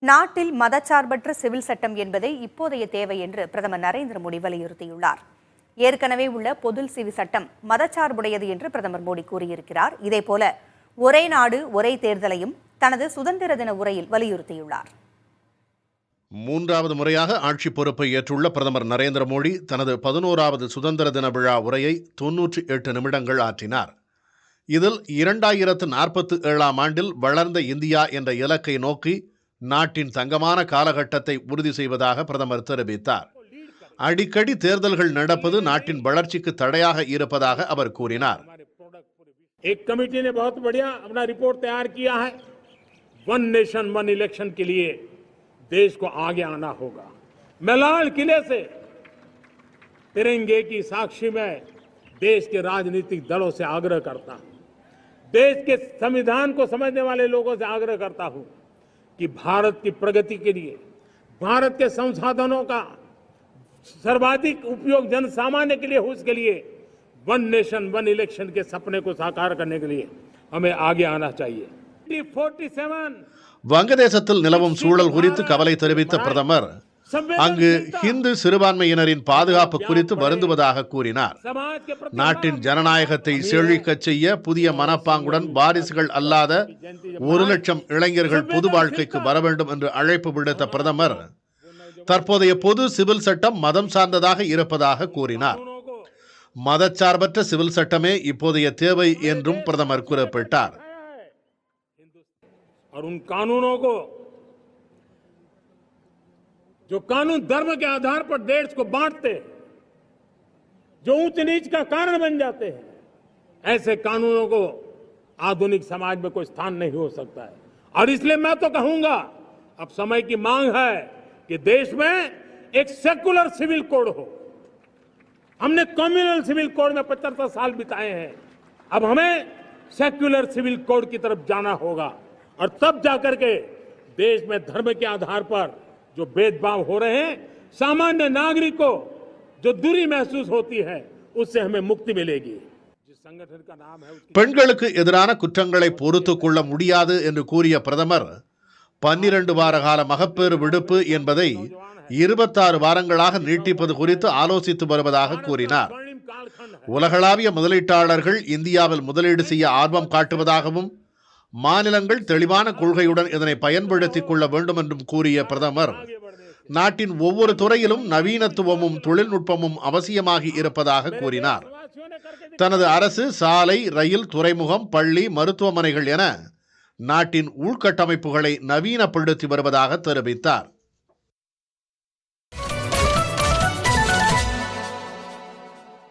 நாட்டில் மதச்சார்பற்ற சிவில் சட்டம் என்பதே இப்போதைய தேவை என்று பிரதமர் நரேந்திர மோடி வலியுறுத்தியுள்ளார். ஏற்கனவே உள்ள பொது சிவில் சட்டம் மதச்சார்புடையது என்று பிரதமர் மோடி கூறியிருக்கிறார். இதேபோல ஒரே நாடு ஒரே தேர்தலையும் தனது சுதந்திர தின உரையில் வலியுறுத்தியுள்ளார். மூன்றாவது முறையாக ஆட்சி பொறுப்பை ஏற்றுள்ள பிரதமர் நரேந்திர மோடி தனது 11வது சுதந்திர தின விழா உரையை 98 நிமிடங்கள் ஆற்றினார். இதில் 2047ஆம் ஆண்டில் வளர்ந்த இந்தியா என்ற இலக்கை நோக்கி நாட்டின் தங்கமான காலகட்டத்தை உறுதி செய்வதாக பிரதமர் தெரிவித்தார். அடிக்கடி தேர்தல்கள் நடப்பது நாட்டின் வளர்ச்சிக்கு தடையாக இருப்பதாக அவர் கூறினார். एक कमेटी ने बहुत बढ़िया अपना रिपोर्ट तैयार किया है. वन नेशन वन इलेक्शन के लिए देश को आगे आना होगा. मैं लाल किले से तिरंगे की साक्षी में देश के राजनीतिक दलों से आग्रह करता हूं, देश के संविधान को समझने वाले लोगों से आग्रह करता हूं कि भारत की प्रगति के लिए, भारत के संसाधनों का सर्वाधिक उपयोग जन सामान्य के लिए हो, उसके लिए वन नेशन वन इलेक्शन के सपने को साकार करने के लिए हमें आगे आना चाहिए. 47 வங்கதேசத்தில் நிலவும் சூழல் குறித்து கவலை தெரிவித்த பிரதமர் அங்கு ஹிந்து சிறுபான்மையினரின் பாதுகாப்பு குறித்து வருந்துவதாக கூறினார். நாட்டின் ஜனநாயகத்தை செழிக்கச் செய்ய புதிய மனப்பாங்குடன் வாரிசுகள் அல்லாத 1 லட்சம் இளைஞர்கள் பொது வாழ்க்கைக்கு வர வேண்டும் என்று அழைப்பு விடுத்த பிரதமர் தற்போதைய பொது சிவில் சட்டம் மதம் சார்ந்ததாக இருப்பதாக கூறினார். மதச்சார்பற்ற சிவில் சட்டமே இப்போதைய தேவை என்றும் பிரதமர் குறிப்பிட்டார். और उन कानूनों को जो कानून धर्म के आधार पर देश को बांटते हैं, जो ऊंच नीच का कारण बन जाते हैं, ऐसे कानूनों को आधुनिक समाज में कोई स्थान नहीं हो सकता है. और इसलिए मैं तो कहूंगा अब समय की मांग है कि देश में एक सेकुलर सिविल कोड हो. हमने कम्युनल सिविल कोड में 75 साल बिताए हैं. अब हमें सेक्युलर सिविल कोड की तरफ जाना होगा और तब जाकर के देश में धर्म के आधार पर जो भेदभाव हो रहे हैं, सामान्य नागरिक को जो दूरी महसूस होती है, उससे हमें मुक्ति मिलेगी. जिस संगठन का नाम है பெண்களுக்கு எதிரான குற்றங்களை பொறுத்துக் கொள்ள முடியாது என்று கூறிய பிரதமர் 12 வார கால மகப்பேறு விடுப்பு என்பதை 26 வாரங்களாக நீட்டிப்பது குறித்து ஆலோசித்து வருவதாக கூறினார். உலகளாவிய முதலீட்டாளர்கள் இந்தியாவில் முதலீடு செய்ய ஆர்வம் காட்டுவதாகவும் மாநிலங்கள் தெளிவான கொள்கையுடன் இதனை பயன்படுத்திக் கொள்ள வேண்டும் என்றும் கூறிய பிரதமர் நாட்டின் ஒவ்வொரு துறையிலும் நவீனத்துவமும் தொழில்நுட்பமும் அவசியமாகி இருப்பதாக கூறினார். தனது அரசு சாலை, ரயில், துறைமுகம், பள்ளி, மருத்துவமனைகள் என நாட்டின் உள்கட்டமைப்புகளை நவீனப்படுத்தி வருவதாக தெரிவித்தார்.